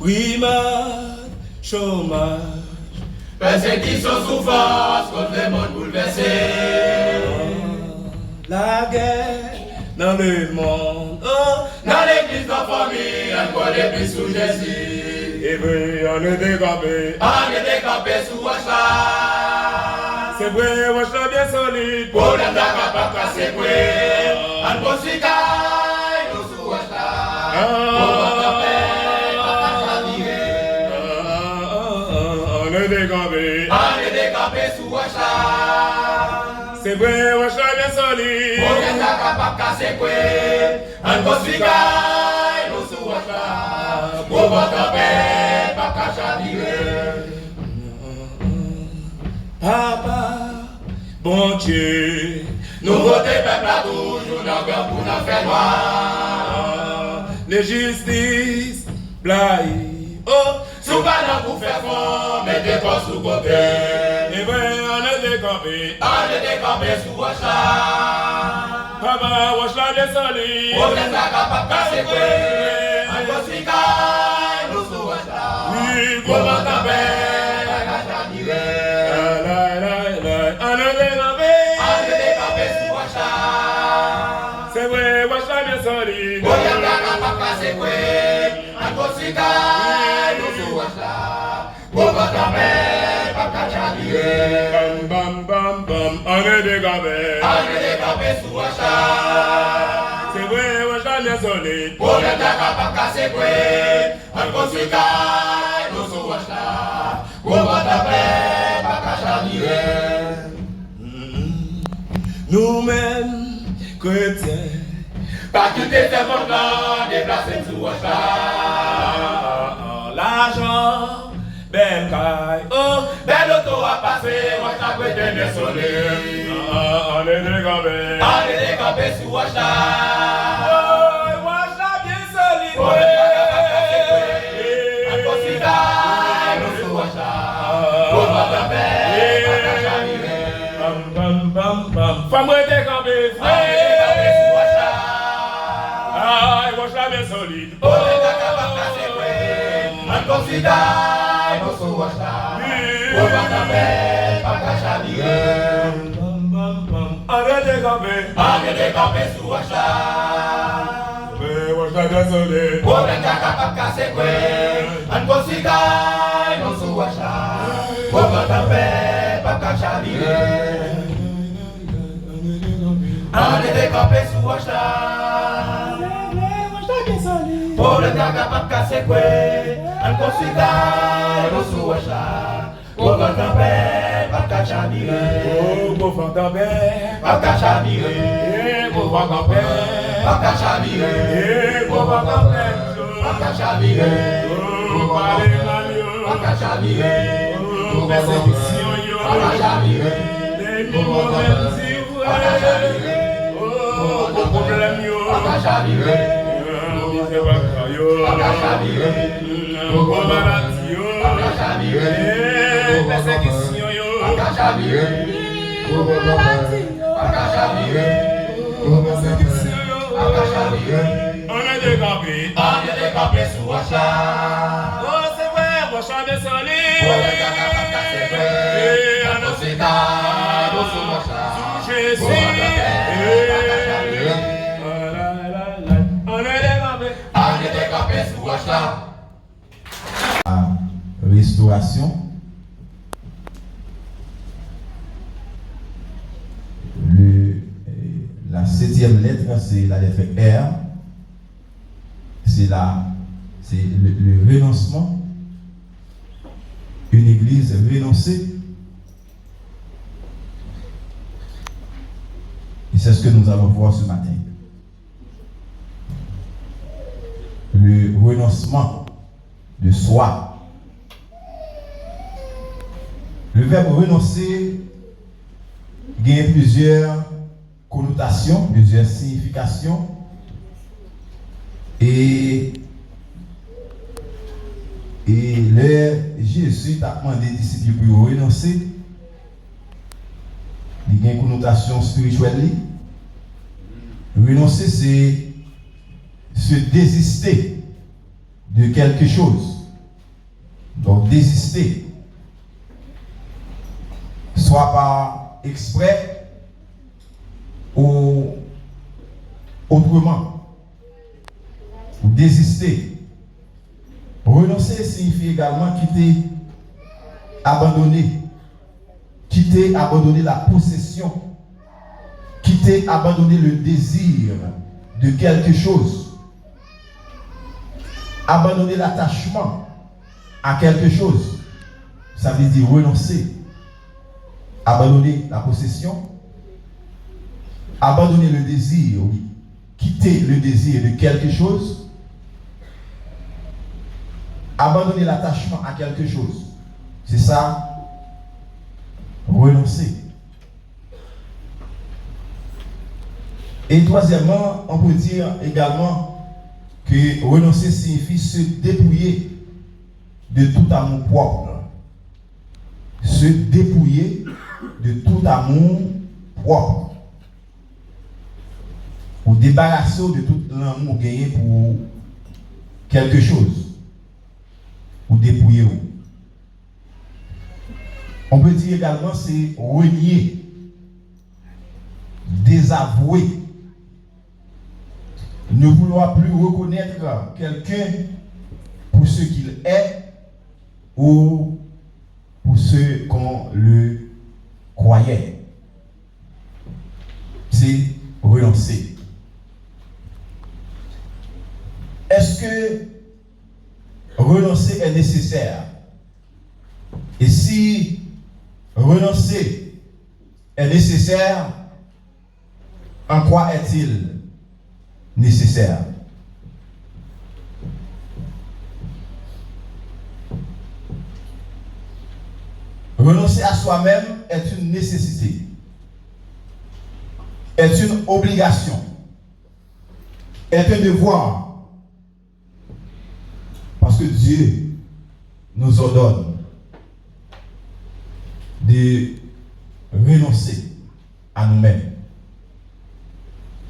primat, chômage, persécution, souffrance, contre le monde bouleversé. La guerre dans le monde, oh, dans l'église, dans la famille, encore des plus sous Jésus. Et oui, on est décampé. On est décampé sous Wachla. C'est vrai, Wachla bien solide. Pour les dagas, pas casser, quoi. On poursuit, nous sous Wachla. Pour votre paix, pas casser, on est décampé. On est décampé sous Wachla. C'est vrai, Wachla bien solide. Pour les dagas, pas casser, quoi. On poursuit, nous sous Wachla. Pour votre paix, pas casser, Papa, bon Dieu, nous votons peuple à toujours, nous avons pour nous faire noir. Les justices, blaye, oh, souvent nous pour faire fond, mettez pas sous côté. Et bien, on est décampé. On est décampé sous Wachla. Papa, Wachla des solides. Pour les dagas, pas casser, quoi. On poursuit, nous sous Wachla. Pour votre paix, pas casser, c'est vrai, Wachla bien solide. pour les dagas, pas casser, quoi. On poursuit, nous sous Wachla. Pour votre paix, pas casser. Bam, bam, bam, bam, on est décampé. On est décampé sous Wachla. C'est vrai, Wachla bien solide. Pour les dagas, pas casser, quoi. On poursuit, nous sous Wachla. Pour votre paix, pas casser. Nous-mêmes, chrétiens, pas quitter ce monde-là, déplacer sous Wachla. l'argent, ben caille, oh, Bel auto a passé, Wachla peut être solide. on est décampé. On est décampé sous Wachla. Wachla bien solide. Pour les dagas, pas casser, quoi. On poursuit, nous sous Wachla. Pour votre paix, pas casser. Bam, bam, bam, bam, femme est décampé. On est décampé sous Wachla. Wachla bien solide. Pour les dagas, pas casser, quoi. On poursuit, nous sous Wachla. Pour votre paix, pas casser. Bam, bam, bam, on est décampé. On est décampé sous Wachla. Wachla bien solide. Pour les dagas, pas casser, quoi. On poursuit, nous sous Wachla. Pour votre paix, pas casser. On est décampé sous Wachla. Pour le dagas, pas casser, quoi. On poursuit, nous sous Wachla. Pour votre paix, pas casser. Oh, pour faire ta paix. Pas casser. Pour faire ta paix. Pas casser. Pour faire ta paix. Pas casser. Pour parler mal, Pas casser. pour persécution, Pas casser. les moments oh, pour problème, Pas casser. pour maladie, persécution, on est décampé. On est décampé sous Wachla. Oh, c'est vrai, Wachla des solides. Pour les dagas, pas casser, quoi. On poursuit, nous sous Wachla. Jésus. Pour votre paix, pas casser. On est décampé. On est décampé sous Wachla. Restauration. La 7e lettre, c'est la lettre R. C'est le renoncement. Une église renoncée. Et c'est ce que nous allons voir ce matin. Le renoncement de soi. Le verbe renoncer gagne plusieurs connotations, plusieurs significations. Et Jésus a demandé aux disciples pour renoncer. Il y a une connotation spirituelle. Renoncer, c'est se désister de quelque chose. Donc désister, soit par exprès ou autrement. Désister. Renoncer signifie également abandonner la possession, abandonner le désir de quelque chose, abandonner l'attachement à quelque chose. Ça veut dire renoncer, abandonner la possession, abandonner le désir, oui, quitter le désir de quelque chose, abandonner l'attachement à quelque chose. C'est ça, renoncer. Et troisièmement, on peut dire également que renoncer signifie se dépouiller de tout amour propre. Se dépouiller de tout amour propre. Ou débarrasser de tout l'amour gagné pour quelque chose. Ou dépouiller. On peut dire également c'est renier, désavouer, ne vouloir plus reconnaître quelqu'un pour ce qu'il est ou pour ce qu'on le croyait. C'est renoncer. Est-ce que renoncer est nécessaire? Et si renoncer est nécessaire, en quoi est-il nécessaire? Renoncer à soi-même est une nécessité, est une obligation, est un devoir, parce que Dieu nous ordonne de renoncer à nous-mêmes.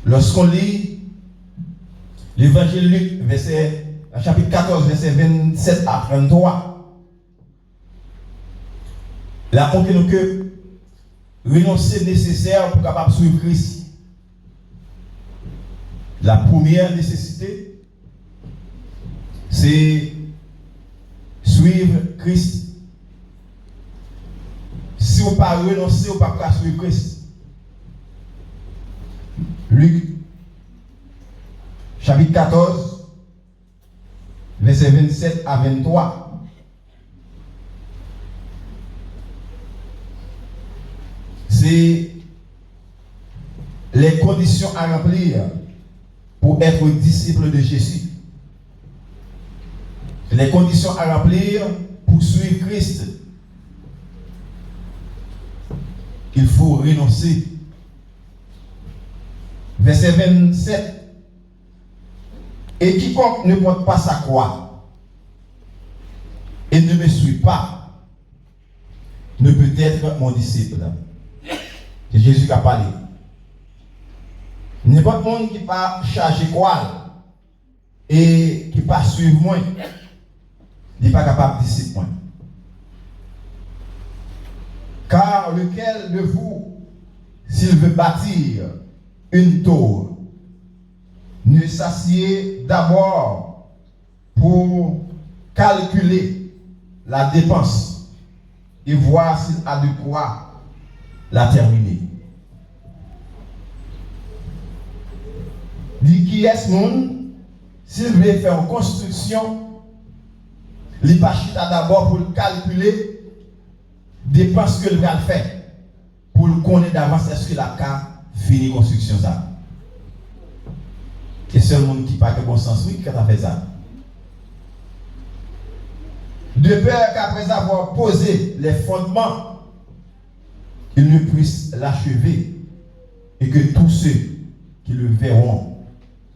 Lorsqu'on lit l'évangile Luc, chapitre 14, verset 27 à 33, là, on dit que renoncer nécessaire pour capable de suivre Christ. La première nécessité, c'est suivre Christ. Si on ne peut pas renoncer, on ne peut pas suivre Christ. Luc, chapitre 14, verset 27 à 23. C'est les conditions à remplir pour être disciple de Jésus. Les conditions à remplir pour suivre Christ. Il faut renoncer. Verset 27. Et quiconque ne porte pas sa croix et ne me suit pas ne peut être mon disciple. C'est Jésus qui a parlé. N'importe monde qui pas charger quoi et qui pas suivre moi, il n'est pas capable de disciple moi. Car lequel de vous, s'il veut bâtir une tour, ne s'assied d'abord pour calculer la dépense et voir s'il a de quoi la terminer. Dit qui est ce monde, s'il veut faire une construction, il pas chita d'abord pour calculer dépense que le va faire pour le connaître d'avance est-ce que la cas finit construction ça. Et seul monde qui parle de bon sens oui qui a fait ça. De peur qu'après avoir posé les fondements, il ne puisse l'achever et que tous ceux qui le verront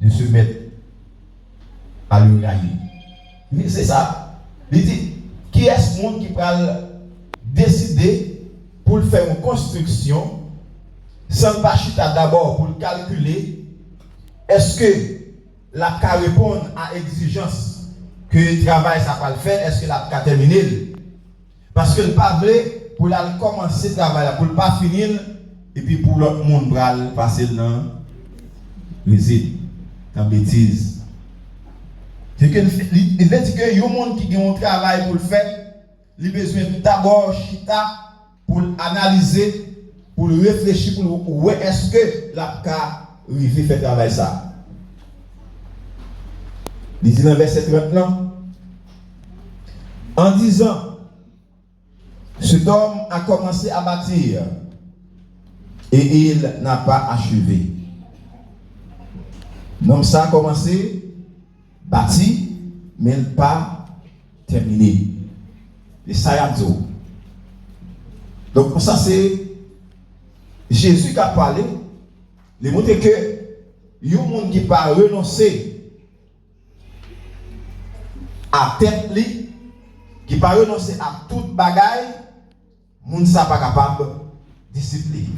ne se mettent à le railler. Mais c'est ça. Il dit, qui est ce monde qui va décider pour faire une construction sans pas chita d'abord pour calculer est-ce que la cas répond à exigence que le travail ça va le faire, est-ce que la va terminer? Parce que le pas vrai pour la commencer le travail, pour ne pas finir, et puis pour l'autre monde va passer dans réside, dans bêtise. C'est que il veut dire que y a un monde qui a un travail pour le faire, il a besoin d'abord chita pour analyser, pour réfléchir, pour où est-ce que la va arriver à faire travail ça. Il dit dans le verset 30, en disant, cet homme a commencé à bâtir et il n'a pas achevé. L'homme ça a commencé à bâtir, mais il n'a pas terminé. Et ça y a dit. Donc pour ça c'est Jésus qui a parlé, il montre que il y a un monde qui pas renoncer à tête li, qui pas renoncer à toute bagaille, monde ça pas capable de discipliner.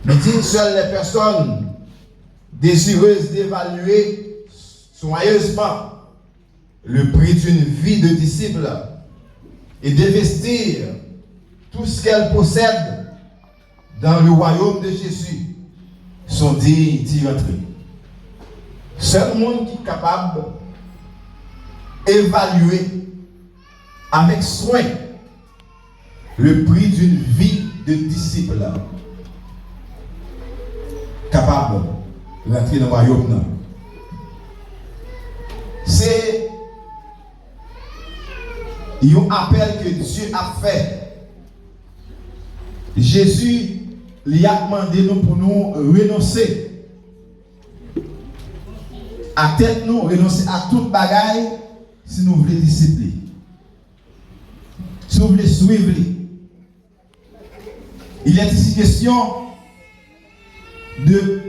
Il dit seules les personnes désireuses d'évaluer soigneusement le prix d'une vie de disciple et d'investir tout ce qu'elle possède dans le royaume de Jésus sont dignes d'y entrer. Seul monde qui est capable d'évaluer avec soin le prix d'une vie de disciple capable d'entrer dans le royaume. C'est un appel que Dieu a fait. Jésus lui a demandé nous pour nous renoncer à tête nous, renoncer à toute bagaille si nous voulons discipliner. Si nous voulons suivre. Il est ici question de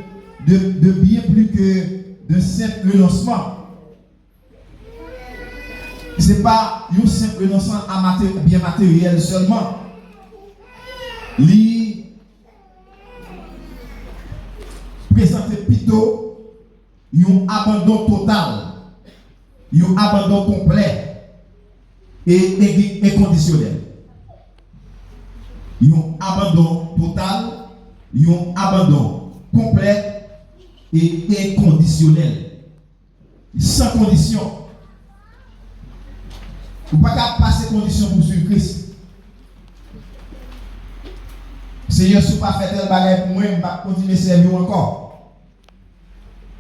bien plus que de simple renoncement. Ce n'est pas un simple renoncement à bien matériel seulement. Il présente plutôt un abandon total, un abandon complet et inconditionnel. Un abandon total, un abandon complet et inconditionnel. Sans condition. Vous ne pouvez pas passer condition pour suivre Christ. Seigneur, si vous ne pas fait tel bagage pour moi, je ne vais pas continuer à servir encore.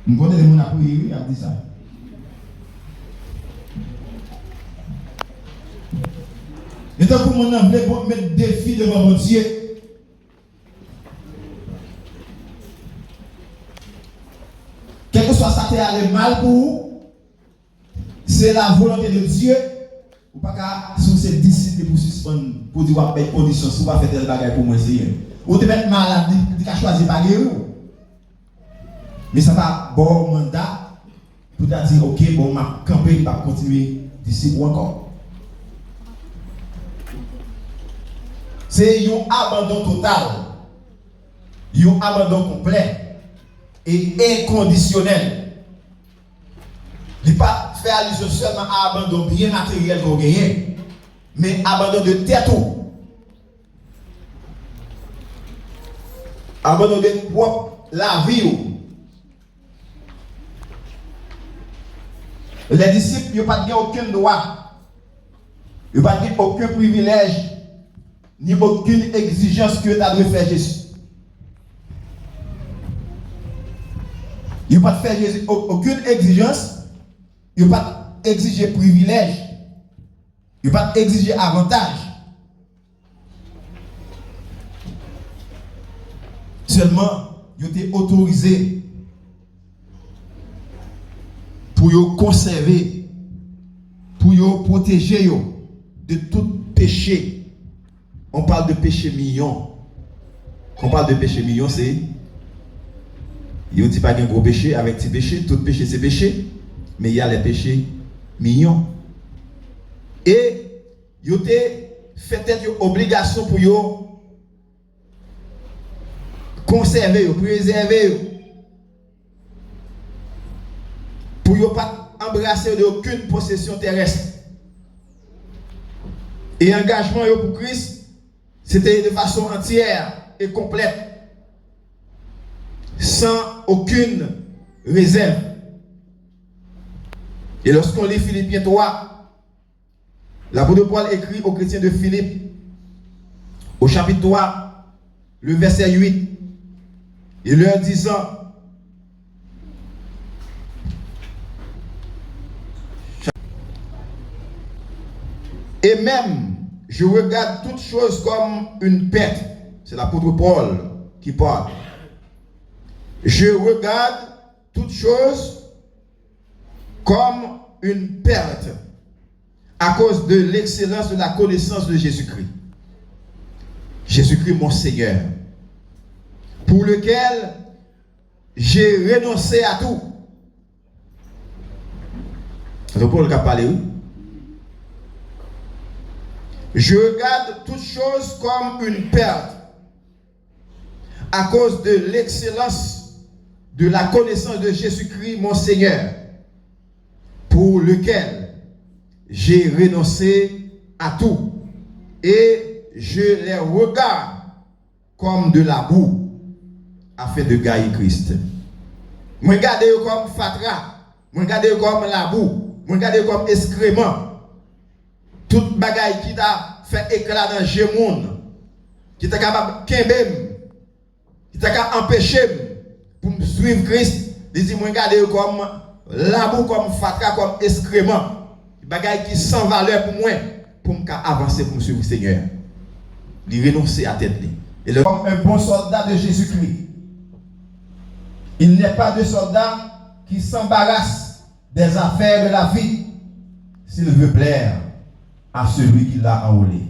Vous connaissez les gens qui prié, il a dit ça. Et donc, pour moi, je voulais mettre des défis devant mon Dieu. Quel que soit ça qui allait mal pour vous, c'est la volonté de Dieu. Ou pas qu'à sous ces disciples pour suspendre, pour direว่าเป็นcondition, si vous ne pas faire tel bagage pour moi, Seigneur. Ou te mettre malade, tu as choisi pas guérir. Mais ça va bon mandat pour te dire, ok, bon, ma campagne va continuer d'ici ou encore. C'est un abandon total, un abandon complet et inconditionnel. Il ne pas faire allusion seulement à abandon bien matériel qu'on gagne, mais abandon de tête ou. Abandon de propre la vie ou. Les disciples n'ont pas aucun droit, ils n'ont pas aucun privilège, ni aucune exigence que tu as de faire Jésus. Ils n'ont pas fait Jésus aucune exigence, ils n'ont pas exigé privilège, ils n'ont pas exigé avantage. Seulement, ils ont été autorisés pour conserver, pour protéger de tout péché. On parle de péché mignon. Quand on parle de péché mignon, c'est il dit pas qu'il y a un gros péché avec petit péché, tout péché c'est péché, mais il y a les péchés mignons. Et il a fait une obligation pour eux conserver, préserver, pour ne pas embrasser d'aucune possession terrestre. Et engagement pour Christ, c'était de façon entière et complète, sans aucune réserve. Et lorsqu'on lit Philippiens 3, l'apôtre Paul écrit aux chrétiens de Philippe, au chapitre 3, le verset 8, et leur disant, et même, je regarde toutes choses comme une perte. C'est l'apôtre Paul qui parle. Je regarde toutes choses comme une perte à cause de l'excellence de la connaissance de Jésus-Christ. Jésus-Christ mon Seigneur, pour lequel j'ai renoncé à tout. C'est Paul qui a parlé où? Je regarde toutes choses comme une perte à cause de l'excellence de la connaissance de Jésus-Christ mon Seigneur, pour lequel j'ai renoncé à tout et je les regarde comme de la boue afin de gagner Christ. Moi regarde comme fatra, moi regarde comme la boue, moi regarde comme excrément. Toute bagaille qui t'a fait éclat dans le monde, qui t'a capable de qui t'a capable empêcher pour me suivre Christ, dit moi regarder comme la boue, comme fatra, comme excrément. Bagaille qui sans valeur pour moi, pour me avancer pour me suivre le Seigneur. Il renoncer à tête. Et comme un bon soldat de Jésus-Christ, il n'est pas de soldat qui s'embarrasse des affaires de la vie s'il veut plaire à celui qui l'a enrôlé.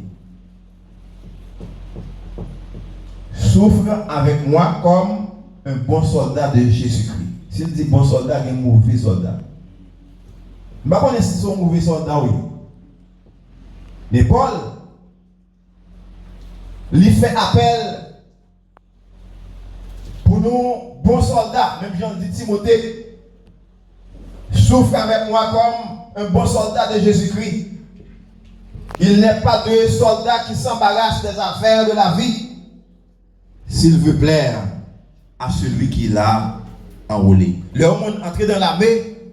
Souffre avec moi comme un bon soldat de Jésus-Christ. S'il dit bon soldat, il est un mauvais soldat. Je ne sais pas si c'est un mauvais soldat, oui. Mais Paul, lui fait appel pour nous, bons soldats, même Jean dit Timothée, souffre avec moi comme un bon soldat de Jésus-Christ. Il n'est pas de soldat qui s'embarrasse des affaires de la vie s'il veut plaire à celui qui l'a enrôlé. Le monde entré dans l'armée,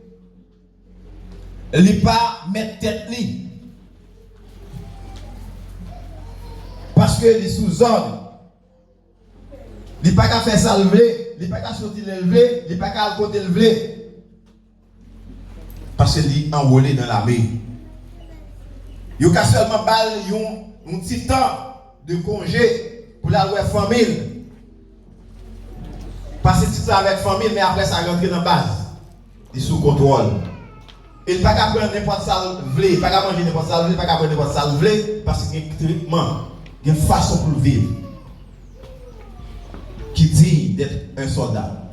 il n'est pas mettre tête li. Parce que il est sous ordre. Il n'est pas qu'à faire ça lever, il n'est pas qu'à sortir lever, il n'est pas qu'à côté lever. Parce qu'il est enrôlé dans l'armée. Il y a seulement un petit temps de congé pour la loi famille. Passer tout ça avec famille, mais après ça rentre dans la base. Il est sous contrôle. Il n'est pas qu'à prendre n'importe ça vle, il n'est pas qu'à manger n'importe ça vle, il n'est pas qu'à prendre n'importe ça vle, parce qu'il y a un traitement, il y a une façon pour vivre qui dit d'être un soldat.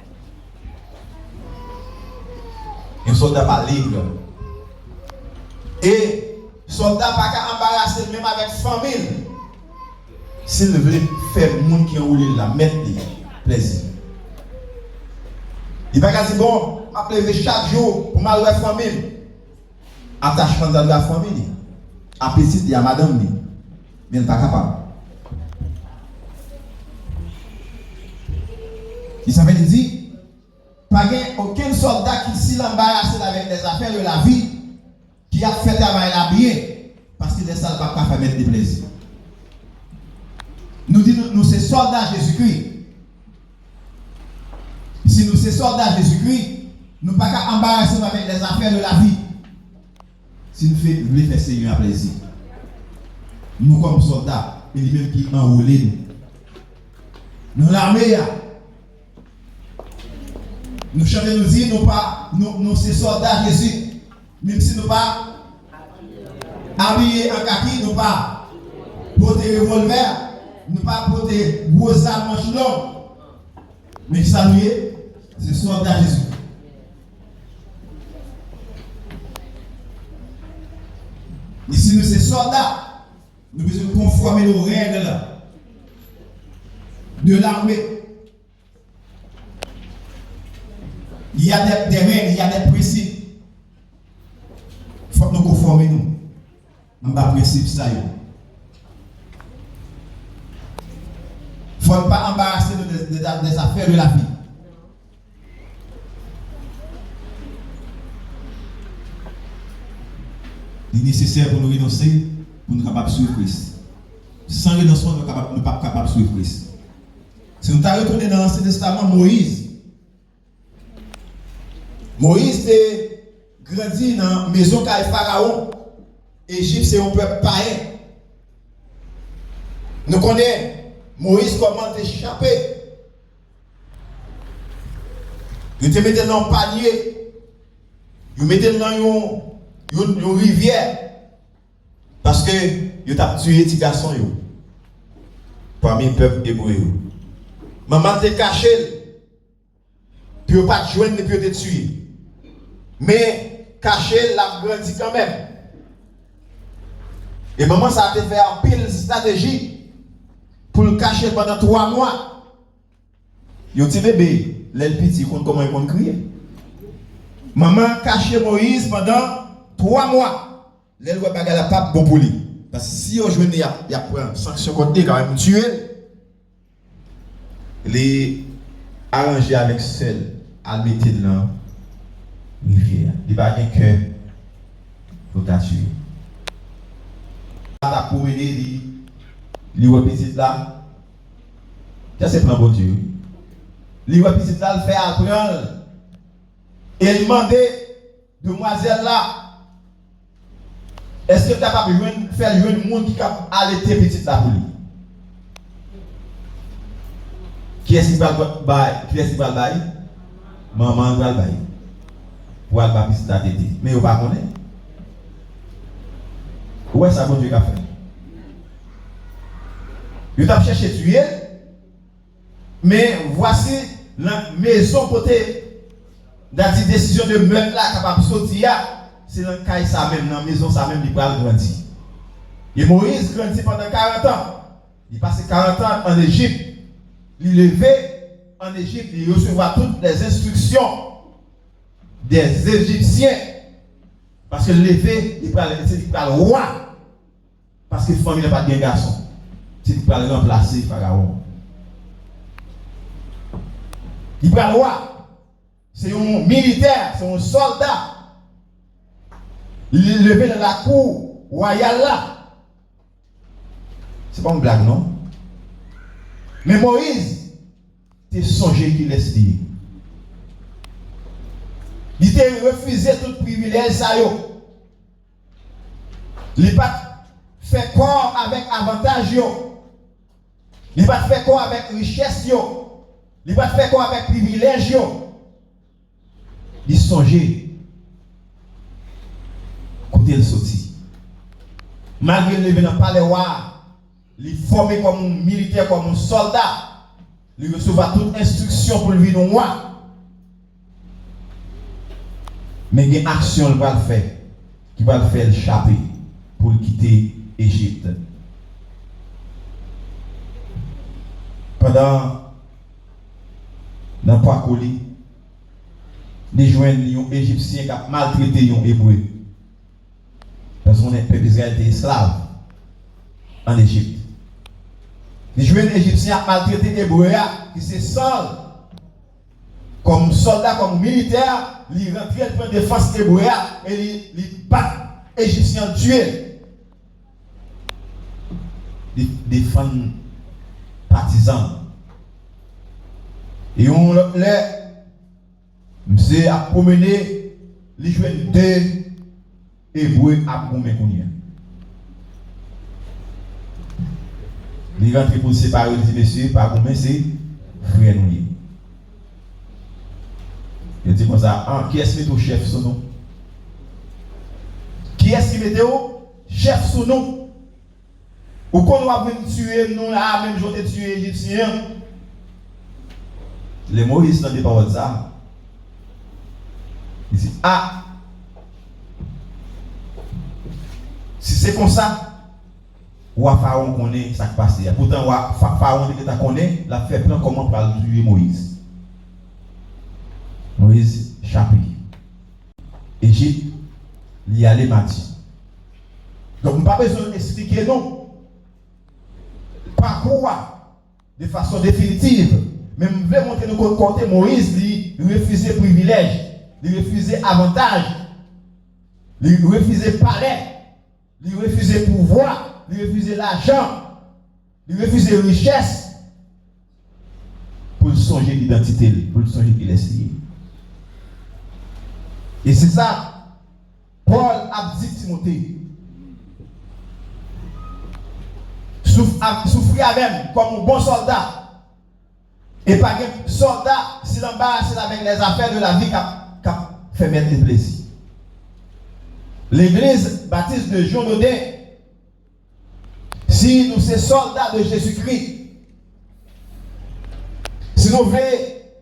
Un soldat pas libre. Et soldat pas qu'à embarrasser même avec famille. S'il veut faire le monde qui est enroulé là, mettre plaisir. Il va dire bon, je vais lever chaque jour pour ma famille. Attachement dans la famille. Appétit de la madame. Mais il n'est pas capable. Il s'avait dit, pas aucun soldat qui s'y embarrasse avec les affaires de la vie, qui a fait travail là bien, parce qu'il est ça pas faire mettre des plaisirs. Nous disons, nous sommes soldats Jésus-Christ. Si nous sommes soldats Jésus-Christ, nous ne pouvons pas embarrasser avec les affaires de la vie. Si nous voulons faire Seigneur un plaisir. Nous comme soldats, et lui-même qui enrôlé nous. Nous l'armée, nous chantons, nous disons, nous sommes soldats Jésus. Même si nous ne pas habillés en kaki, nous ne pas porter revolver, nous ne pas porter gros armes manches longues. Mais ça nous est, c'est soldat Jésus. Et si nous sommes soldats, nous devons conformer nos règles de l'armée. Il y a des règles, il y a des principes. informer nous. On va principe ça. Il ne faut pas embarrasser des affaires de la vie. Il est nécessaire pour nous renoncer, pour nous capables de suivre Christ. Sans renoncement, nous ne sommes pas capables de suivre Christ. Si nous avons retourné dans l'Ancien Testament, Moïse est grandi dans la maison de Pharaon. Égypte, c'est un peuple païen. Nous connaissons Moïse comment échapper. Il te mettait dans un panier. Il mettait dans une rivière. Parce que il a tué les garçons parmi le peuple hébreu. Maman te caché. Puis il pas te joindre, puis il te tuer. Mais caché, l'a grandi quand même. Et maman, ça a été fait en pile stratégie pour le cacher pendant 3 mois. Il y a un petit bébé, l'aile petit, comment il peut crier. Maman caché Moïse pendant 3 mois. L'aile va bagarre la pape bon pour lui. Parce que si on joue, il y a une sanction contre lui, quand même tuer. Les arrangé avec sel, à mettre dans la rivière. Il va bien que pour t'assurer. La pour mener les petits là. Ça c'est plan bon Dieu. Les petits là le fait apprendre. Et il demandait demoiselle là. Est-ce que tu n'as pas besoin de faire jouer le monde qui a allaité petite là pour lui? Qui est-ce qui va le bailler? Maman va le bailler. Pour aller bailler petite là tété. Mais vous ne connaissez pas. Où est-ce que Dieu a fait? Il t'a cherché tuer, mais voici la maison côté la décision de meurtre là capable de sortir, c'est dans le cas ça même, dans la maison ça même, il va grandir. Et Moïse grandit pendant 40 ans. Il passe 40 ans en Égypte. Il levé en Égypte, il recevra toutes les instructions des Égyptiens. Parce que levé, il parle roi. Parce que la famille n'a pas de garçon. Il parle remplacer Pharaon. Il parle roi. C'est un militaire, c'est un soldat. Il est levé dans la cour royale là. C'est pas une blague, non? Mais Moïse, tu songé qu'il laisse dire. Il t'a refusé tout privilège, ça yo. Il n'a pas fait corps avec avantage yo. Il n'a pas fait corps avec richesse yo. Il n'a pas fait corps avec privilège yo. Il songeait. Côté le sorti. Malgré le venant par les rois, il est formé comme un militaire, comme un soldat. Il recevra toute instruction pour le vivre roi. Mais il y a une action qu'il va le faire, qui va le faire échapper pour quitter l'Égypte. Pendant dans Pakoli, les joints Égyptiens qui ont maltraité les Hébreux. Parce qu'on est peuple d'Israël était esclave en Égypte. Les joints Égyptiens ont maltraité les Hébreux qui se soldent comme soldats, comme militaires. Il rentre pour défense hébreu et il bat les Égyptiens tués. Il défend partisans. Et on monsieur a promené les jeunes deux hébreux à Goumekounia. Il rentre pour séparer les messieurs par Goumé, c'est frère nous. Il dit comme ça, qui est-ce qui met au chef sous nous? Qui est-ce qui met au chef sous nous? Ou qu'on va venir tuer nous là, même jour de tuer les Égyptiens? Les Moïse n'ont pas de ça. Il dit, si c'est comme ça, ou à Pharaon connaît ça qui passe. Pourtant, Pharaon dit que tu connais, la fait plan comment pour tuer Moïse. Moïse chapitre. Égypte, il y a les Mati. pas besoin d'expliquer non. Parcours de façon définitive. Mais je vais montrer nous côté Moïse, il refusait privilège, il refusait avantage, il refusait palais, il refusait pouvoir, il refusait l'argent, il refusait richesse pour songer l'identité, pour songer qu'il est lié. Et c'est ça, Paul a dit Timothée. Souffrir même comme un bon soldat. Et pas un soldat s'il embarrasse avec les affaires de la vie qui fait mettre des plaisirs. L'église baptiste de Jean Nodin, si nous sommes soldats de Jésus-Christ, si nous voulons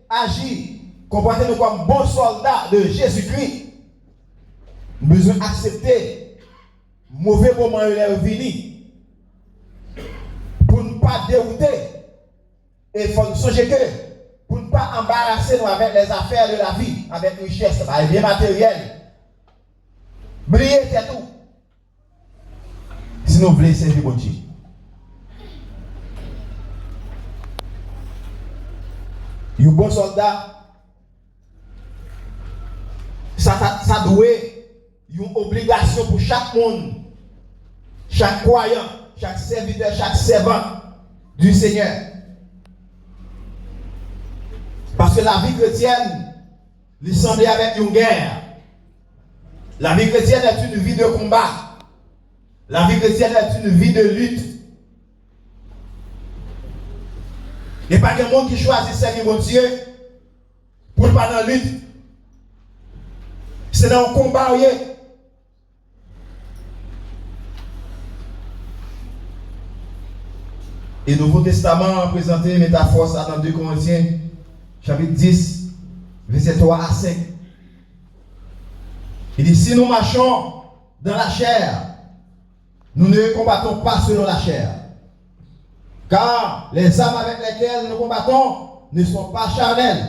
agir, comporter-nous comme bons soldats de Jésus-Christ, nous devons accepter mauvais moments venus pour ne pas dérouter. Et il faut songer que pour ne pas embarrasser nous avec les affaires de la vie, avec les richesses, les biens matériels. Briller, c'est tout. Si nous voulons servir mon Dieu. Un bon soldat, ça doit une obligation pour chaque monde, chaque croyant, chaque serviteur, chaque servant du Seigneur. Parce que la vie chrétienne, il semble avec une guerre. La vie chrétienne est une vie de combat. La vie chrétienne est une vie de lutte. Il n'y a pas de monde qui choisit servir mon Dieu pour ne pas dans la lutte. C'est dans le combat. Et le Nouveau Testament présenté une métaphore ça dans 2 Corinthiens, chapitre 10, verset 3 à 5. Il dit, si nous marchons dans la chair, nous ne combattons pas selon la chair. Car les armes avec lesquelles nous combattons ne sont pas charnelles,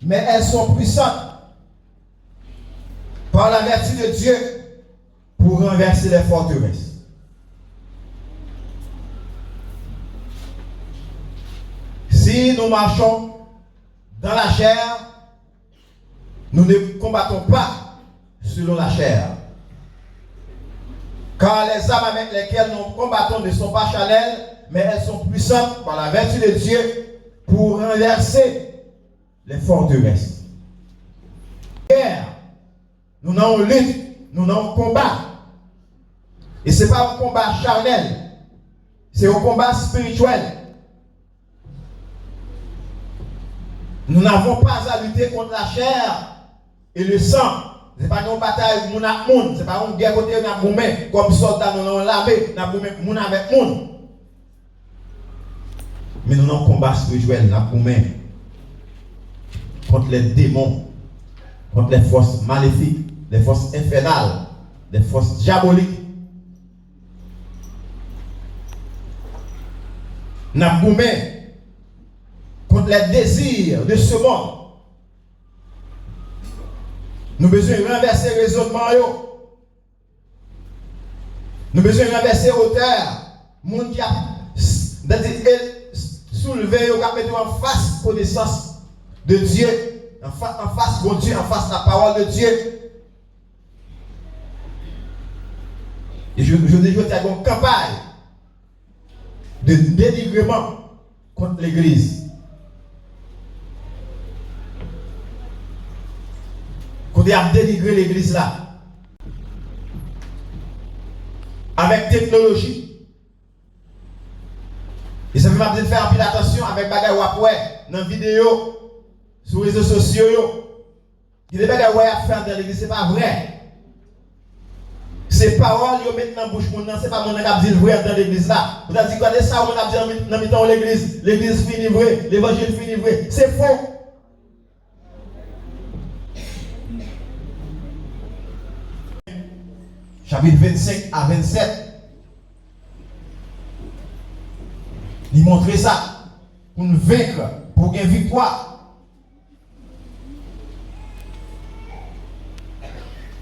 mais elles sont puissantes par la vertu de Dieu pour renverser les forteresses. Si nous marchons dans la chair, nous ne combattons pas selon la chair. Car les armes avec lesquelles nous combattons ne sont pas charnelles, mais elles sont puissantes par la vertu de Dieu pour renverser les forteresses. Guerre, nous n'avons lutte, nous n'avons combat. Et ce n'est pas un combat charnel, c'est un combat spirituel. Nous n'avons pas à lutter contre la chair et le sang. Ce n'est pas une bataille moun avec moun. Ce n'est pas une guerre côté nous comme soldats nous avons l'armée, nous avons moun avec moun. Mais nous avons un combat spirituel, nous avons contre les démons, contre les forces maléfiques, les forces infernales, les forces diaboliques. Nous avons contre les désirs de ce monde. Nous avons besoin de renverser le raisonnement. Nous avons besoin de renverser hauteur. Le monde qui a soulevé, qui a mis en face connaissance de Dieu, en face de Dieu, en face de la parole de Dieu. Et je dis que c'est une campagne de dénigrement contre l'Église. Qu'on a dénigré l'église là. Avec technologie. Et ça fait m'a de faire un peu d'attention avec bagay wapoué dans la vidéo, sur les réseaux sociaux. Il y a des bagay à faire dans l'église, c'est pas vrai. Ces paroles, ils mettent dans la bouche, c'est pas mon qui a dit vrai dans l'église là. Vous avez dit, regardez ça, on a dit dans l'église. L'église finit vrai, l'évangile finit vrai. C'est faux. Chapitre 25 à 27. Il montrait ça pour nous vaincre, pour gagner victoire.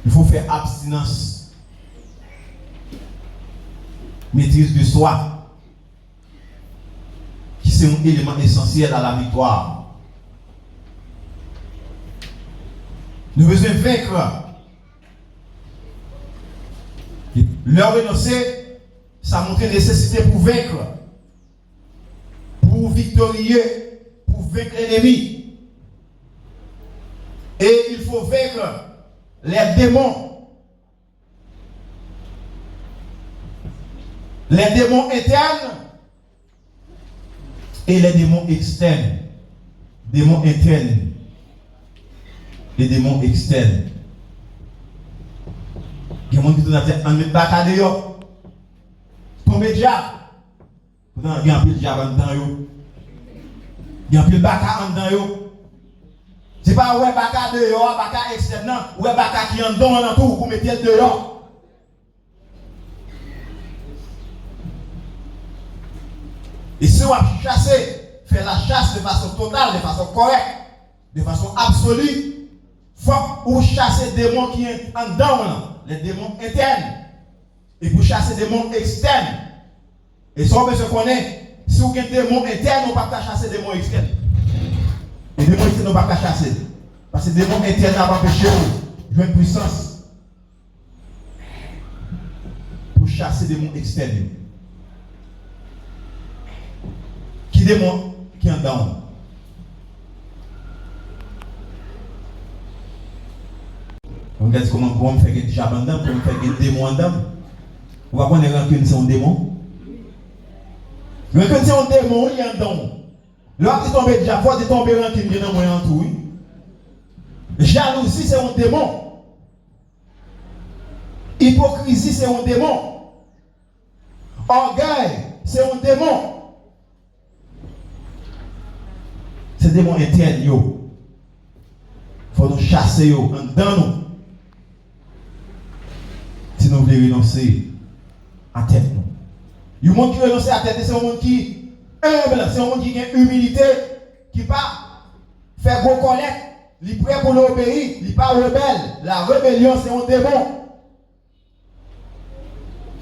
Il faut faire abstinence. maîtrise de soi, qui c'est un élément essentiel à la victoire. Nous devons vaincre. Leur renoncer, ça montre la nécessité pour vaincre, pour victorier, pour vaincre l'ennemi. Et il faut vaincre les démons. Les démons internes et les démons externes. Démons internes et démons externes. Il y a des gens qui disent en mettre baka dehors. Tomber diable. Pourtant, il y a un peu de diable en dedans. Il y a un peu de baka en dedans. Ce n'est pas ouais baka dehors, baka externe, non. Ouais baka qui en dedans en tout pour mettre le dehors. Et si on va chasser, faire la chasse de façon totale, de façon correcte, de façon absolue, il faut chasser des démons qui sont en dedans. Les démons internes et pour chasser des démons externes. Et si on veut se connaître, si vous avez des démons internes, on ne peut pas chasser des démons externes. Les démons externes, on ne peut pas chasser. Parce que les démons internes n'ont pas empêché de jouer une puissance pour chasser des démons externes. Qui démon qui est en dedans? On regarde comment on fait des diables en dedans, comment on fait des démons en dedans. On va connaître rancune, c'est un démon. Rancune, c'est un démon, il est en dedans. Là, tu tombes diable, tu tombes rancune, il y a un en tout. Jalousie, c'est un démon. Hypocrisie, c'est un démon. Orgueil, c'est un démon. C'est des démons internes, yo. Il faut nous chasser, yo, en dedans nous. Si nous voulons renoncer à tête. Le monde qui renonce à tête, c'est un monde qui est humble, c'est un monde qui a une humilité, qui pas faire gros collecte, il est prêt pour l'obéir, il n'est pas rebelle. La rébellion, c'est un démon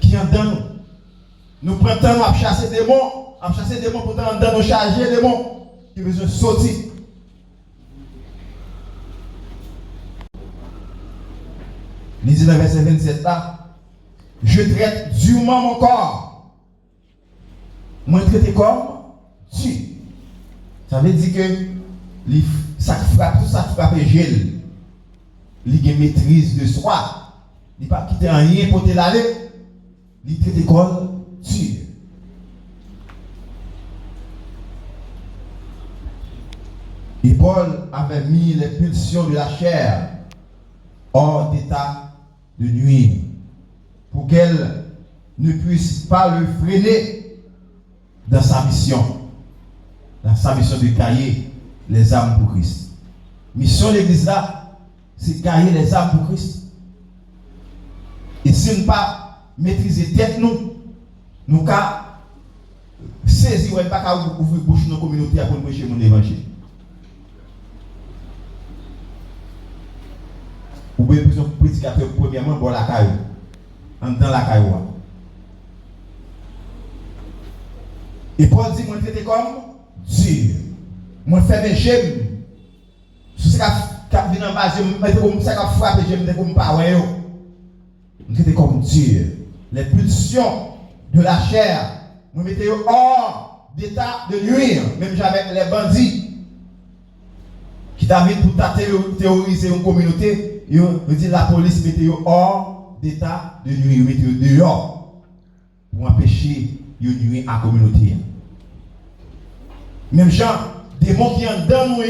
qui est dans nous. Nous prenons à chasser des démons, pourtant dans nous charger des démons qui besoin sortir. Il dit dans le verset 27 là, je traite durement mon corps. Moi, je traite comme Dieu. Ça veut dire que ça frappe, tout ça frappe gel. Il a une maîtrise de soi. Il n'a pas quitté rien pour te l'aller. Il traite comme Dieu. Et Paul avait mis les pulsions de la chair hors d'état de nuire, pour qu'elle ne puisse pas le freiner dans sa mission de cailler les âmes pour Christ. Mission de l'église là, c'est cailler les âmes pour Christ. Et si nous ne pas maîtriser tête nous qu'à saisir ou pas qu'à ouvrir bouche dans la communauté pour nous prêcher mon évangile. Ou bien pour un prédicateur premièrement pour la caillou, dans la caillou. Et Paul dit, moi je traite comme Dieu. Moi je fais des gemmes. Si c'est qui vient en bas, je me comme ça qui frappe, je me comme pas. Je traite comme Dieu. Les pulsions de la chair, moi je mettez hors d'état de nuire, même avec les bandits qui t'avaient pour terroriser une communauté. Je dis la police mettez hors d'état de nuire, mettez dehors pour empêcher de nuire à la communauté. Même gens, des mots qui sont dans nous,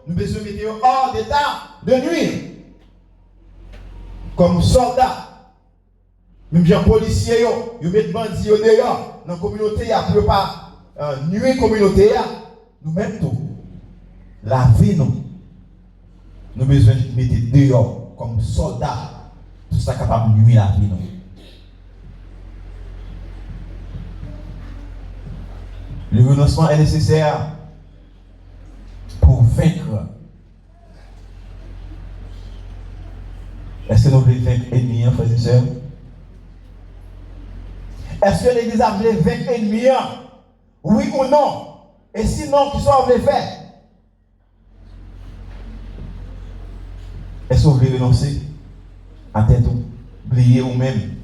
nous devons mettre hors d'état de nuire. Comme soldats, même gens policiers, ils mettent bandits dehors. Dans la communauté, il n'y a plus pas nuire la communauté. Nous mettons tout. La vie, nous. Nous avons besoin de mettre dehors comme soldats, tout ça capable de nuire la vie. Le renoncement est nécessaire pour vaincre. Est-ce que nous voulons vaincre l'ennemi, frères et sœurs? Est-ce que l'église a voulu vaincre l'ennemi? Oui ou non? Et sinon, qui sont voulu faire? Est-ce que vous voulez renoncer à tête ou oublier vous-même?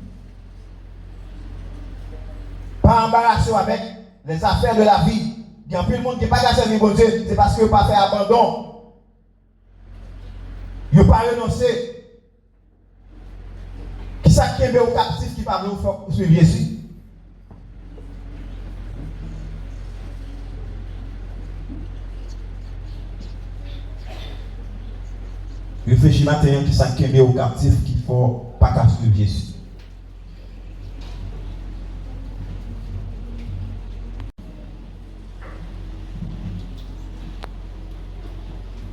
Pas embarrasser avec les affaires de la vie. Il y a plus de monde qui n'a pas servi bon Dieu, c'est parce qu'il n'a pas fait abandon. Il n'a pas renoncé. Qui ça qui est au captif qui va vous suivre Jésus? Réfléchis maintenant qui ça qui est au captif qui ne faut pas suivre Jésus.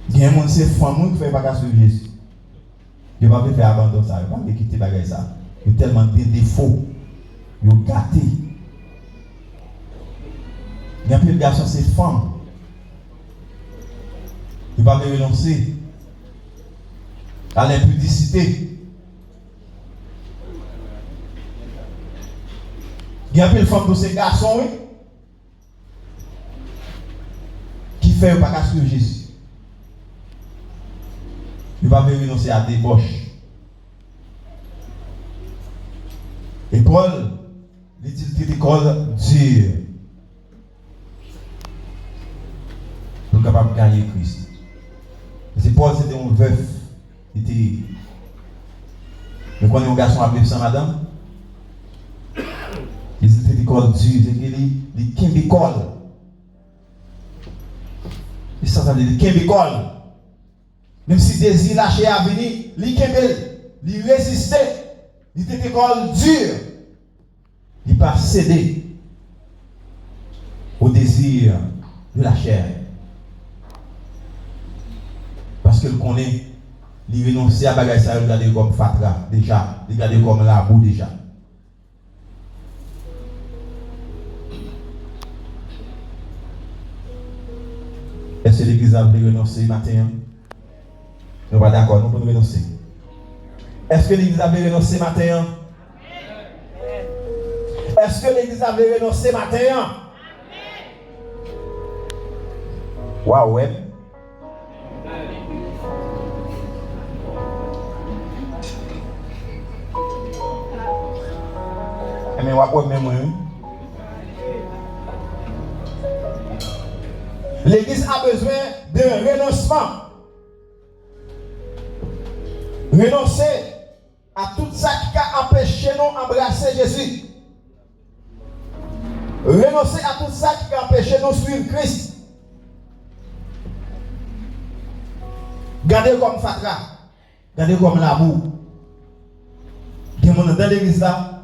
Il y a un monde qui ne fait pas suivre Jésus. Il ne va pas faire abandon ça, il ne va pas quitter bagay ça. Il y a tellement de défauts. Il y a gâté. Il y a plus de garçons, c'est femmes. Il va renoncer à l'impudicité. Il y a plus de femmes de ces garçons, oui, qui ne font pas suivre Jésus. Il va renoncer à débauche. Et Paul, il dit que l'école dure pour capable de gagner Christ. C'est Paul, c'était un veuf. Il était. Je connais un garçon appelé ça, madame. Il dit que l'école dure. Il dit qu'il école. Et ça veut dire qu'il école. Même si désir lâché à venir, il résistait, il était école dure, il pas cédé au désir de la chair. Parce que le connaît, il renonçait à bagaille ça, il regardait comme fatra déjà, il regardait comme la boue déjà. Est-ce que l'église a voulu renoncer matin? Nous ne sommes pas d'accord, nous pouvons renoncer. Est-ce que l'église avait renoncé matin? Est-ce que l'église avait renoncé matin? Waouh, ouais. Mais waouh, même. L'église a besoin de renoncement. Renoncer à tout ça qui a empêché nous d'embrasser Jésus. Renoncer à tout ça qui a empêché nous de suivre Christ. Gardez comme fatra. Gardez comme l'amour. Il y a des gens dans l'église là,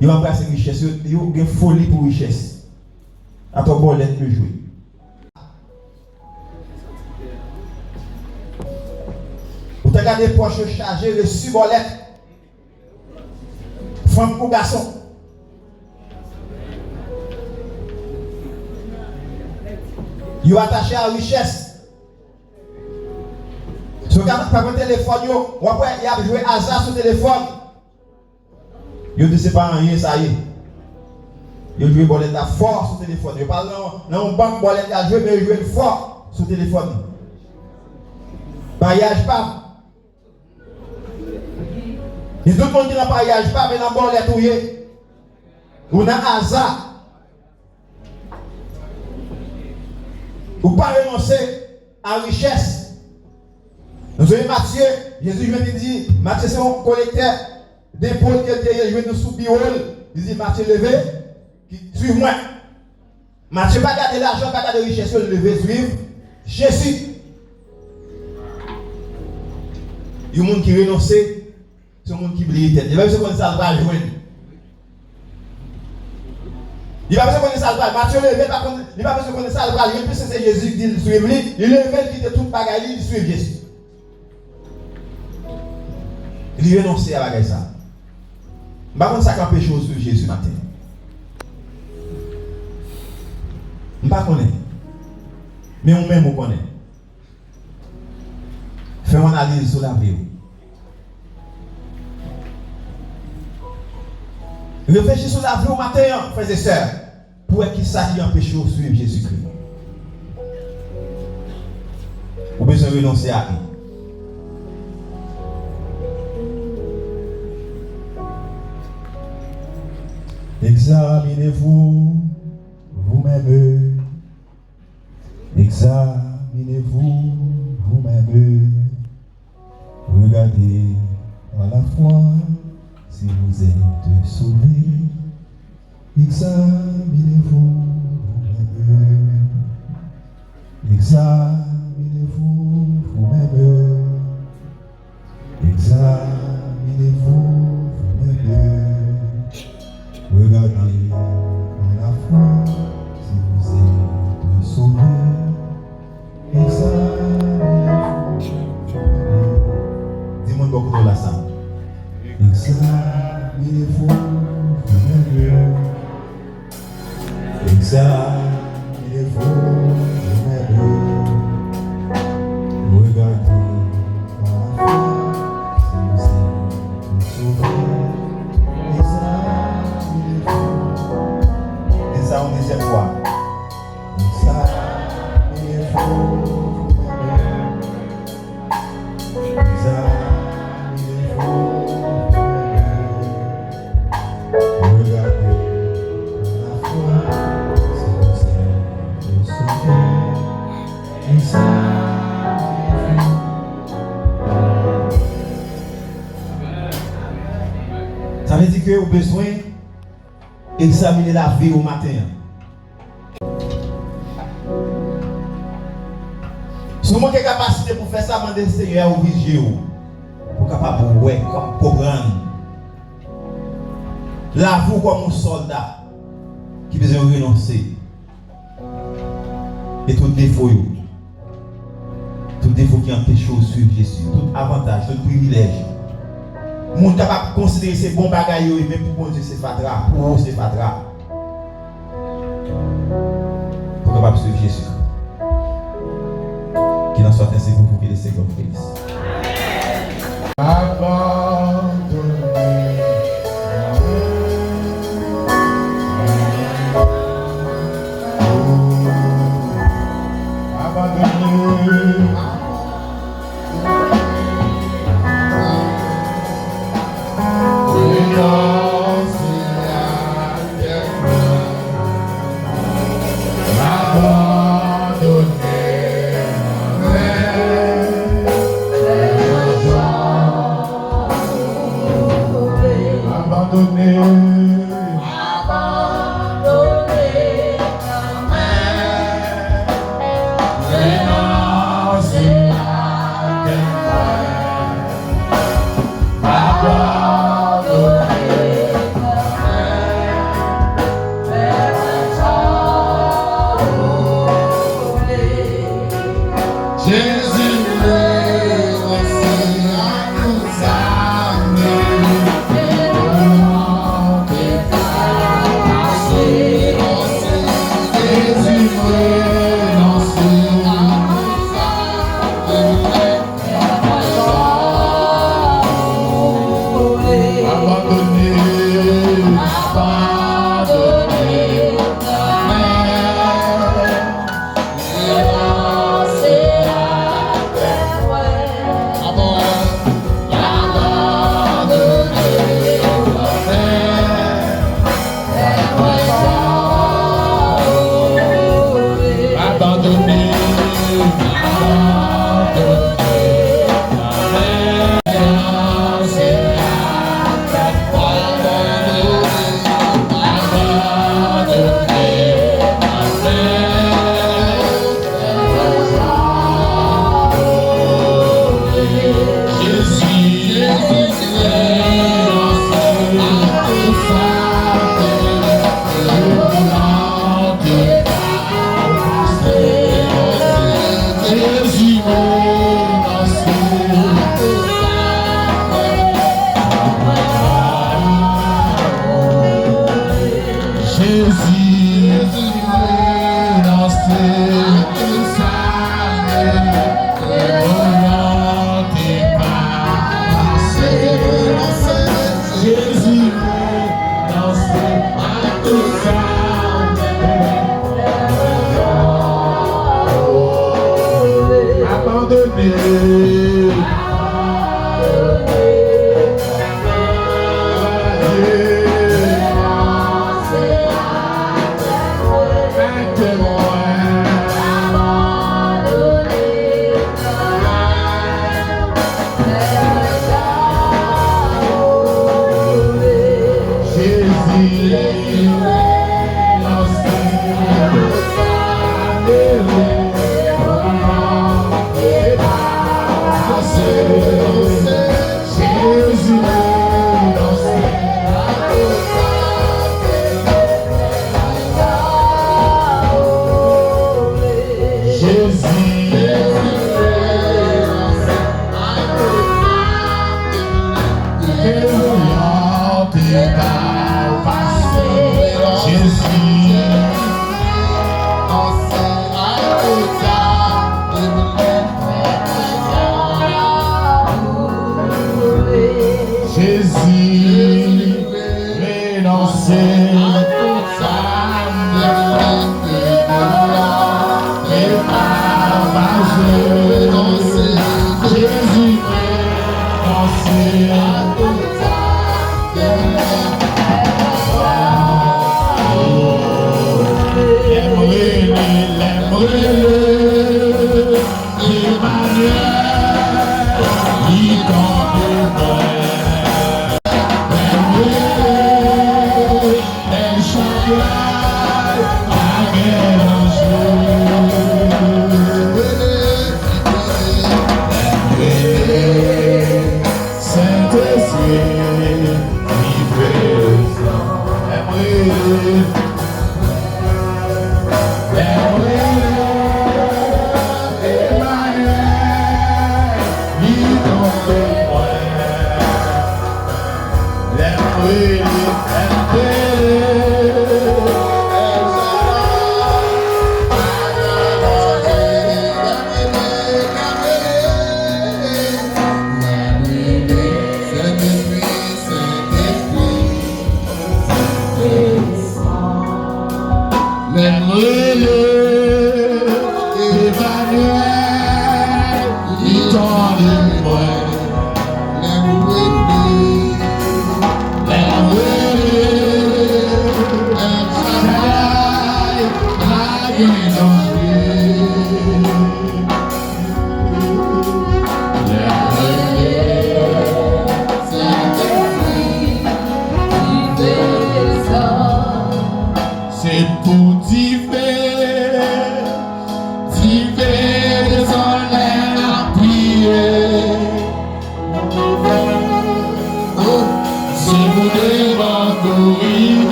ils ont embrassé richesse, ils ont une folie pour richesse. À ton bon l'aide de jouer. Vous regardez les poches chargées, le subolette. Femme ou garçon. Ils sont attachés à la richesse. Si vous regardez par le téléphone, vous avez joué hasard sur le téléphone. Vous dites, c'est pas rien, ça y est. Vous jouez bolette à fort sur le téléphone. Vous parlez dans une banque bolette à jouer, mais vous jouez fort sur le téléphone. Mariage pas. Et tout le monde qui n'a pas mariage pas, mais dans le bolette où il est. Ou dans hasard. Ou pas renoncer à la richesse. Nous avons Matthieu, Jésus vient de dire, Matthieu c'est un collecteur d'impôts qui vient de sous biol. Il dit, Matthieu levé, suive-moi. Matthieu pas garder l'argent, pas garder la richesse, levé, suivre Jésus. Il y a des gens qui renoncent, c'est un monde qui oublie tête. Il va besoin de ça va joindre. Il va besoin de ça va. Matthieu levé, il va besoin de ça va. Il plus c'est Jésus qui dit suivre lui. Il levé, il quitte toute bagaille, il suit Jésus. Il renonce à bagaille ça. Par contre, ça campé chose sur Jésus matin. Je ne connais pas. Mais on même connaît. Fais une analyse sur la vie. Réfléchissez sur la vie au matin, frères et sœurs, pour qui ça qui empêche de suivre Jésus-Christ. Vous besoin de renoncer à lui. Examinez-vous vous-même. Examinez-vous vous-même. Regardez à la fois si vous êtes sauvés. Examinez-vous vous-même. Examinez-vous vous-même. Examinez-vous vous-même. Regardez à la fois si vous êtes sauvés. Examinez-vous. Dis-moi beaucoup de la salle. Examinez-vous vous-même. Examinez-vous vous-même. Regardez à la fois si vous êtes sauvés. Examinez-vous. Et ça, on deuxième fois. Examinez-vous vous-même. Examinez-vous vous-même. Regardez à la fois si vous êtes sauvés. Examinez-vous. Ça veut dire que vous avez besoin d'examiner la vie au matin. Si vous avez la capacité pour faire ça, demandez au Seigneur ou vigier pour capable comprendre. La vous comme un soldat qui besoin renoncer. Et tout défaut qui empêche de suivre Jésus, tout avantage, tout privilège. Moun capable de considérer ces bons bagages, mais pour Dieu c'est fatra, pour vous c'est fatra. Pour capable suivre Jésus. Qu'il en soit ainsi pour vous, qu'il laisse comme Christ. Jésus,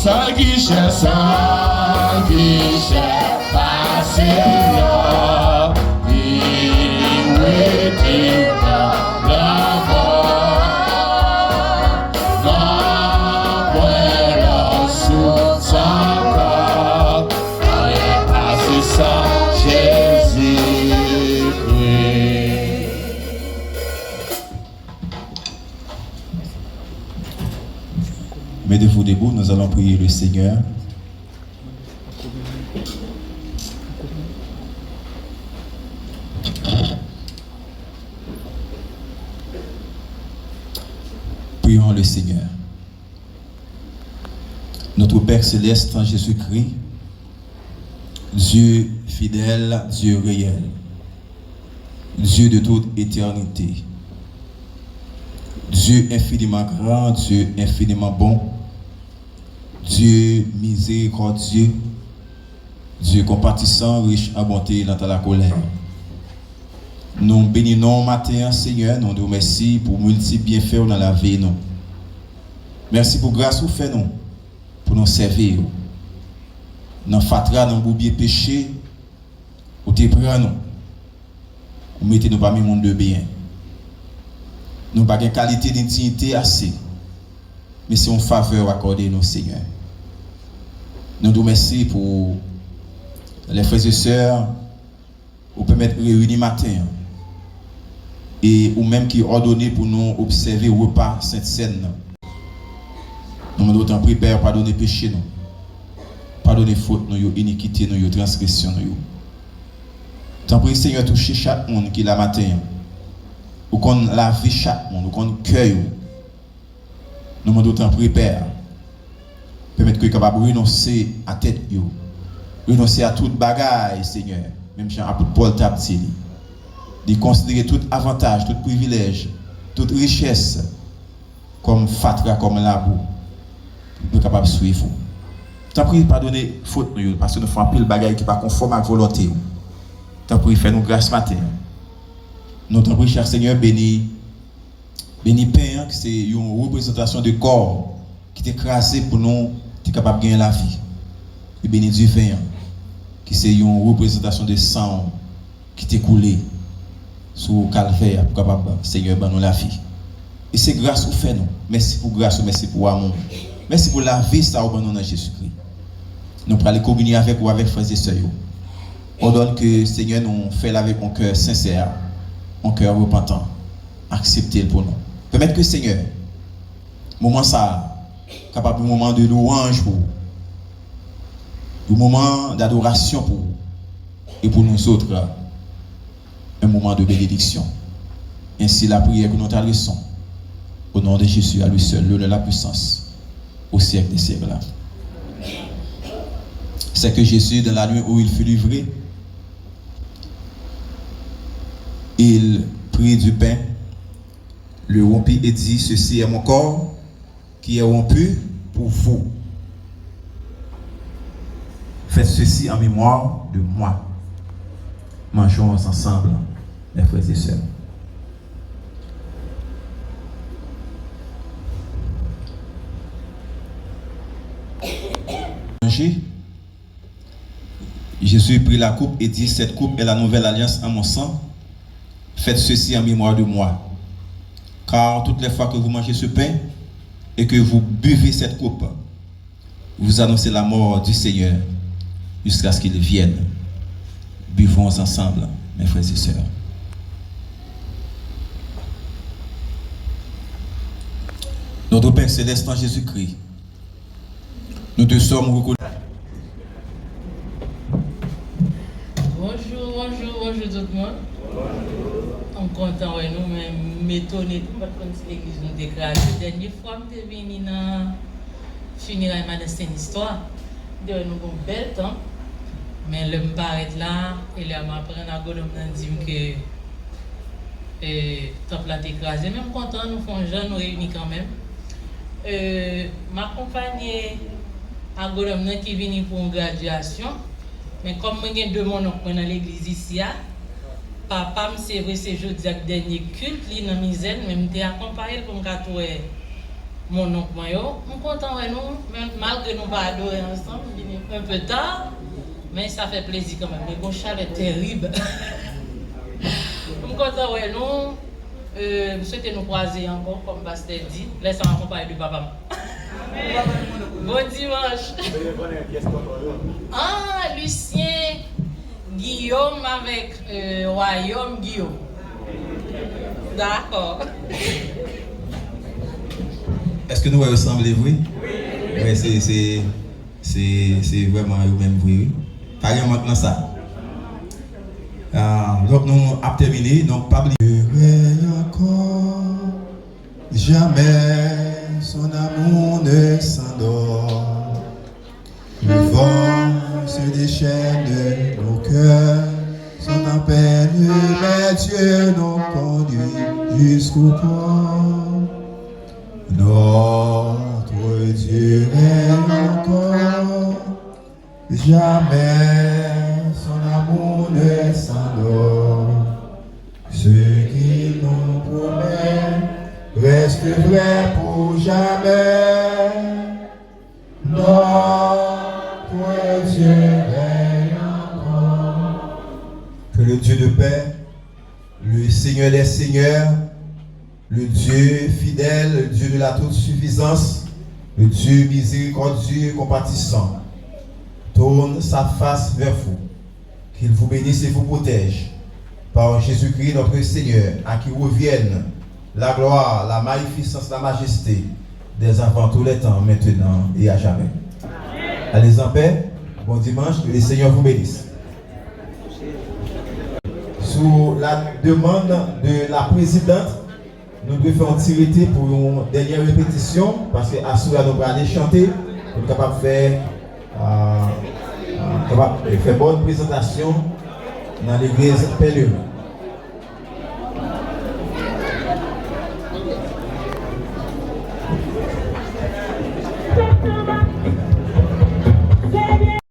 Sans guichet passé là. Il était dans la voie. Dans la sous sa part. C'est ça, Jésus-Christ. Mettez-vous debout, nous allons prier le Seigneur. Prions le Seigneur. Notre Père Céleste en Jésus-Christ, Dieu fidèle, Dieu réel, Dieu de toute éternité, Dieu infiniment grand, Dieu infiniment bon, Dieu miséricordieux, Dieu compatissant, riche en bonté dans la colère. Nous bénissons matin, Seigneur, nous nous remercions pour multiples bienfaits dans la vie. Nous. Merci pour grâce que vous faites nous, pour nous servir. Dans fatra, dans boubier péché, vous te prenez nous. Vous mettez nous parmi le monde de bien. Nous n'avons pas une qualité d'intimité assez. Mais c'est une faveur accordée nous, Seigneur. Nous nous remercions pour les frères et sœurs, vous permettre de réunir matin. Et ou même qui ordonné pour nous observer le repas Sainte-Seine. Nous nous devons prier, Père, pardonner péché nous. Pardonner faute nous, iniquité nous, transgression nous. T'en prie, Seigneur, toucher chaque monde qui est là matin. Ou qu'on la vie chaque monde, ou qu'on cœur. Nous nous devons prier, Père. Permettre que nous capable de renoncer à tête, renoncer à toute bagaille, Seigneur. Même si à Paul t'a dit. De considérer tout avantage, tout privilège, toute richesse comme fatra, comme labou. Nous sommes capables de suivre. T'en prie, pardonner faute nous, parce que nous faisons un pile bagaille qui n'est pas conforme à la volonté. T'en prie, fais-nous grâce matin. Nous t'en prie, cher Seigneur, bénis Père, qui c'est une représentation de corps qui est écrasé pour nous, qui est capable de gagner la vie. Et bénis du vin, qui c'est une représentation de sang qui est coulé sur le calvaire pour capable, Seigneur, nous la vie. Et c'est grâce au fait nous. Merci pour grâce, merci pour amour. Merci pour la vie, ça, au nom de Jésus-Christ. Nous pour aller communier avec vous, avec frères et sœurs. Ordonne que Seigneur nous fait avec un cœur sincère, un cœur repentant. Acceptez-le pour nous. Permettre que Seigneur, moment ça, capable de moment de louange pour vous, un moment d'adoration pour vous, et pour nous autres, un moment de bénédiction. Ainsi la prière que nous t'adressons, au nom de Jésus, à lui seul, l'honneur, la puissance, au siècle des siècles. C'est que Jésus, dans la nuit où il fut livré, il prit du pain, le rompit et dit, ceci est mon corps qui est rompu pour vous. Faites ceci en mémoire de moi. Mangeons ensemble, les frères et sœurs. Jésus prit la coupe et dit, cette coupe est la nouvelle alliance en mon sang. Faites ceci en mémoire de moi. Car toutes les fois que vous mangez ce pain et que vous buvez cette coupe, vous annoncez la mort du Seigneur jusqu'à ce qu'il vienne. Buvons ensemble, mes frères et sœurs. Notre Père Céleste en Jésus-Christ, nous te sommes reconnus. Bonjour tout le monde. On est content de nous, mais m'étonner tout parce que l'église nous déclare. La dernière fois que je suis venu dans le funérailles, c'est une histoire. Nous avons un bel temps, mais le me paraît là, et là, je prends à Godom dans dire que le temple a été écrasé. Même content, nous faisons jeune, nous réunis quand même. Ma compagne à Godom qui est venue pour une graduation. Mais comme je suis deux mononcles dans l'église ici, papa, c'est jeudi avec le dernier culte, dans la misère, mais je t'ai accompagné pour me mon oncle, moi, je suis content de nous, malgré nous pas adorer ensemble, un peu tard, mais ça fait plaisir quand même. Mais mon chaleur est terrible. Je suis content de nous. Je souhaite nous croiser encore, comme Pasteur dit. Laissez moi accompagner de papa. Bon dimanche. Ah, Lucien Guillaume avec Royaume Guillaume. D'accord. Est-ce que nous ressemblez, oui? Oui, c'est vraiment le même, oui. Carrément dans ça. Donc, nous avons terminé. Donc, pas oublier. Encore, jamais son amour ne s'endort. Le vent se déchaîne de nos cœurs. Son appel, mais Dieu nous conduit jusqu'au port. Notre Dieu règne encore, jamais son amour ne s'endort. Ce qu'il nous promet reste vrai pour jamais. Notre Dieu règne encore. Que le Dieu de paix, le Seigneur des Seigneurs, le Dieu fidèle, le Dieu de la toute suffisance, le Dieu miséricordieux, compatissant, tourne sa face vers vous, qu'il vous bénisse et vous protège. Par Jésus-Christ notre Seigneur, à qui reviennent la gloire, la magnificence, la majesté, dès avant tous les temps, maintenant et à jamais. Allez en paix, bon dimanche, que le Seigneur vous bénisse. Sous la demande de la présidente, nous devons faire un tiré pour une dernière répétition, parce qu'à ce moment nous allons aller chanter, pour être capable de faire bonne présentation dans l'église Pèlerin.